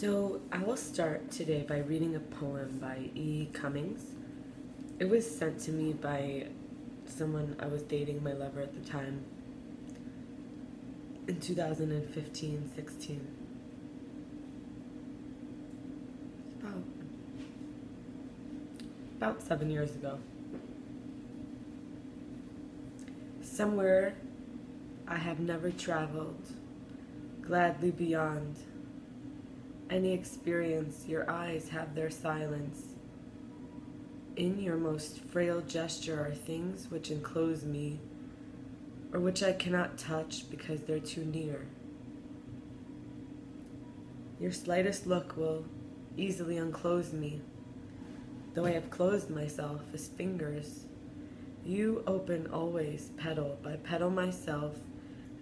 So I will start today by reading a poem by E Cummings. It was sent to me by someone I was dating, my lover at the time, in 2015-16. About 7 years ago. Somewhere I have never traveled, gladly beyond any experience, your eyes have their silence. In your most frail gesture are things which enclose me, or which I cannot touch because they're too near. Your slightest look will easily unclose me, though I have closed myself as fingers. You open always, petal by petal myself,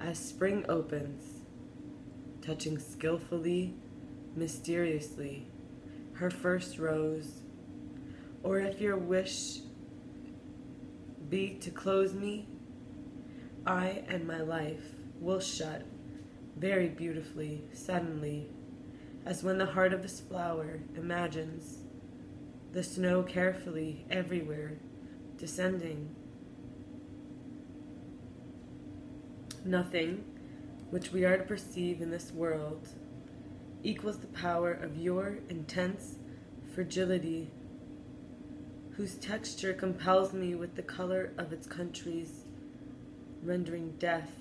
as spring opens, touching skillfully, mysteriously, her first rose. Or if your wish be to close me, I and my life will shut very beautifully, suddenly, as when the heart of this flower imagines the snow carefully everywhere descending. Nothing which we are to perceive in this world equals the power of your intense fragility, whose texture compels me with the color of its countries, rendering death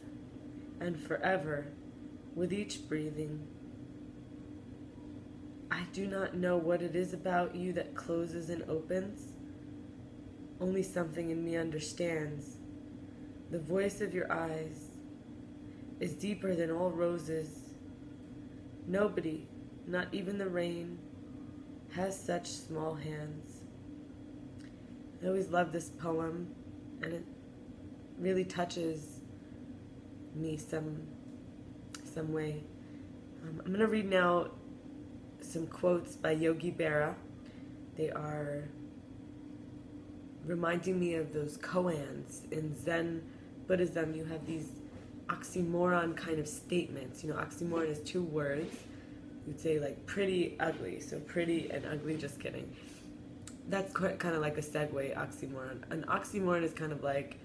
and forever with each breathing. I do not know what it is about you that closes and opens. Only something in me understands. The voice of your eyes is deeper than all roses. Nobody, not even the rain, has such small hands. I always love this poem, and it really touches me some way. I'm going to read now some quotes by Yogi Berra. They are reminding me of those koans. In Zen Buddhism, you have these oxymoron kind of statements. You know, oxymoron is two words. You'd say like pretty, ugly. So pretty and ugly, just kidding. That's kind of like a segue oxymoron. An oxymoron is kind of like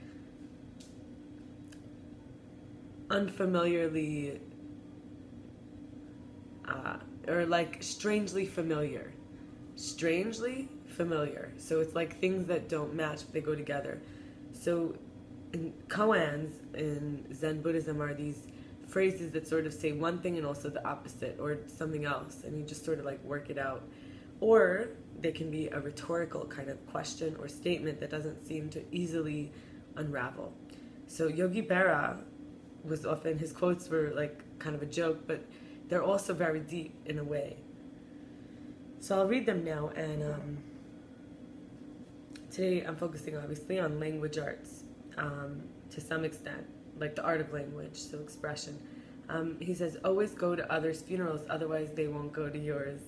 unfamiliarly, or like strangely familiar. Strangely familiar. So it's like things that don't match, but they go together. So in koans in Zen Buddhism are these phrases that sort of say one thing and also the opposite, or something else, and you just sort of like work it out. Or they can be a rhetorical kind of question or statement that doesn't seem to easily unravel. So Yogi Berra was often, his quotes were like kind of a joke, but they're also very deep in a way. So I'll read them now, and today I'm focusing obviously on language arts to some extent, like the art of language, so expression. He says, always go to others' funerals, otherwise they won't go to yours.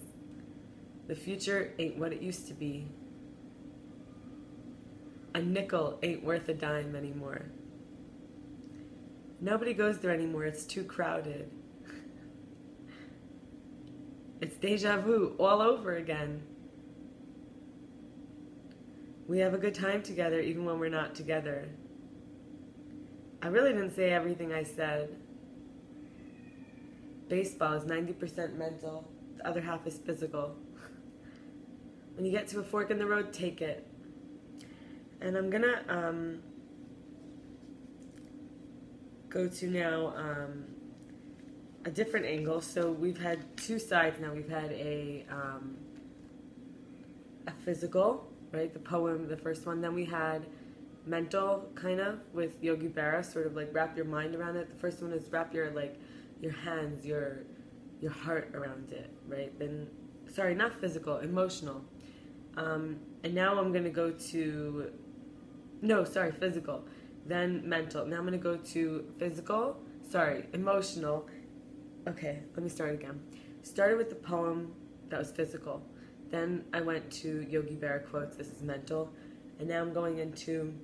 The future ain't what it used to be. A nickel ain't worth a dime anymore. Nobody goes there anymore, it's too crowded. It's deja vu all over again. We have a good time together even when we're not together. I really didn't say everything I said. Baseball is 90% mental, the other half is physical. When you get to a fork in the road, take it. And I'm gonna go to now a different angle. So we've had two sides now. We've had a physical, right? The poem, the first one. Then we had mental, kind of, with Yogi Berra, sort of like wrap your mind around it. The first one is wrap your hands, your heart around it, right? Then, sorry, not physical, emotional. And now I'm gonna go to, no, sorry, physical, then mental. Now I'm gonna go to physical, sorry, emotional. Okay, let me start again. Started with the poem that was physical. Then I went to Yogi Berra quotes, this is mental. And now I'm going into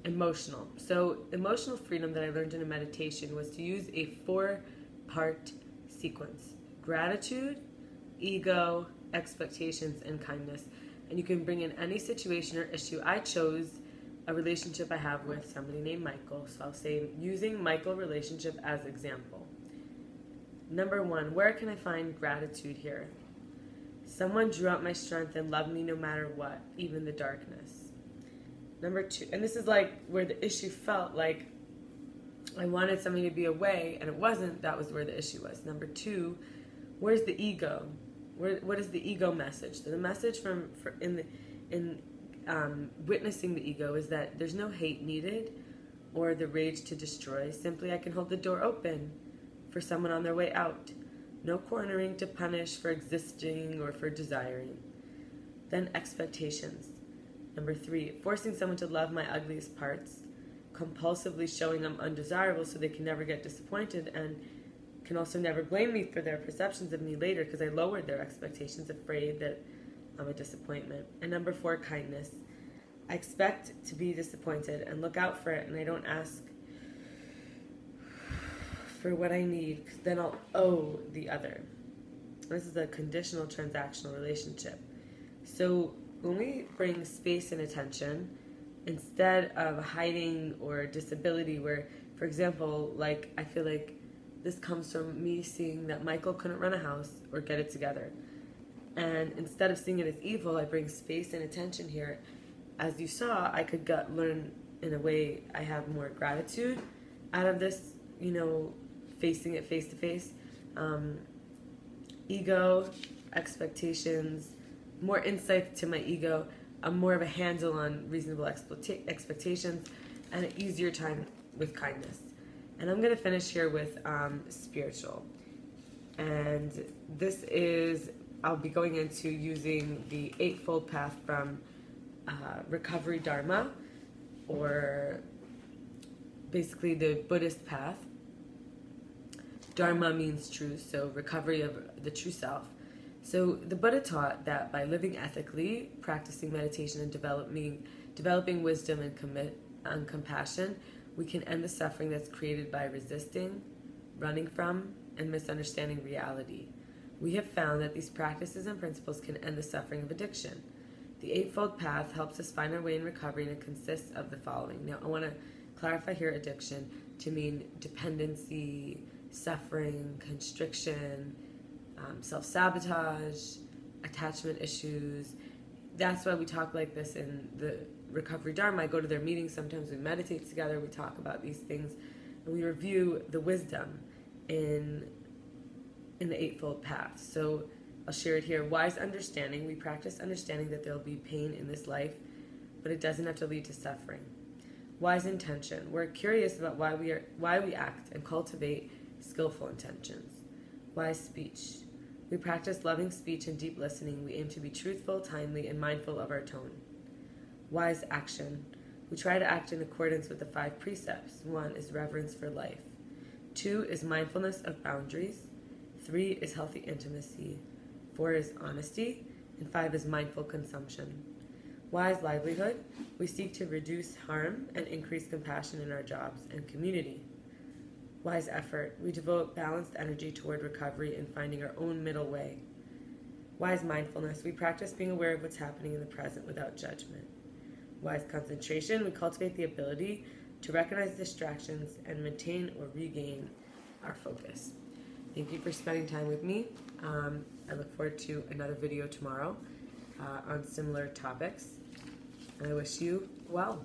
emotional. So emotional freedom that I learned in a meditation was to use a 4-part sequence: gratitude, ego, expectations, and kindness. And you can bring in any situation or issue. I chose a relationship I have with somebody named Michael, so I'll say using Michael relationship as example. Number 1, where can I find gratitude here? Someone drew out my strength and loved me no matter what, even the darkness. Number 2, and this is like where the issue felt like I wanted something to be away and it wasn't. That was where the issue was. Number 2, where's the ego? What is the ego message? So the message in witnessing the ego is that there's no hate needed or the rage to destroy. Simply, I can hold the door open for someone on their way out. No cornering to punish for existing or for desiring. Then expectations. Number 3, forcing someone to love my ugliest parts, compulsively showing I'm undesirable so they can never get disappointed and can also never blame me for their perceptions of me later because I lowered their expectations, afraid that I'm a disappointment. And number 4, kindness. I expect to be disappointed and look out for it, and I don't ask for what I need because then I'll owe the other. This is a conditional transactional relationship. So when we bring space and attention instead of hiding or disability, where, for example, like I feel like this comes from me seeing that Michael couldn't run a house or get it together. And instead of seeing it as evil, I bring space and attention here. As you saw, I could learn in a way I have more gratitude out of this, facing it face to face. Ego, expectations, more insight to my ego, more of a handle on reasonable expectations, and an easier time with kindness. And I'm going to finish here with spiritual. And this is, I'll be going into using the Eightfold Path from Recovery Dharma, or basically the Buddhist path. Dharma means truth, so recovery of the true self. So the Buddha taught that by living ethically, practicing meditation, and developing wisdom and compassion, we can end the suffering that's created by resisting, running from, and misunderstanding reality. We have found that these practices and principles can end the suffering of addiction. The Eightfold Path helps us find our way in recovery, and it consists of the following. Now, I want to clarify here addiction to mean dependency, suffering, constriction, self-sabotage, attachment issues. That's why we talk like this in the Recovery Dharma. I go to their meetings, sometimes we meditate together, we talk about these things, and we review the wisdom in the Eightfold Path. So I'll share it here. Wise understanding. We practice understanding that there will be pain in this life, but it doesn't have to lead to suffering. Wise intention. We're curious about why we act and cultivate skillful intentions. Wise speech. We practice loving speech and deep listening. We aim to be truthful, timely, and mindful of our tone. Wise action. We try to act in accordance with the 5 precepts. 1 is reverence for life. 2 is mindfulness of boundaries. 3 is healthy intimacy. 4 is honesty. And 5 is mindful consumption. Wise livelihood. We seek to reduce harm and increase compassion in our jobs and community. Wise effort. We devote balanced energy toward recovery and finding our own middle way. Wise mindfulness. We practice being aware of what's happening in the present without judgment. Wise concentration. We cultivate the ability to recognize distractions and maintain or regain our focus. Thank you for spending time with me. I look forward to another video tomorrow on similar topics. And I wish you well.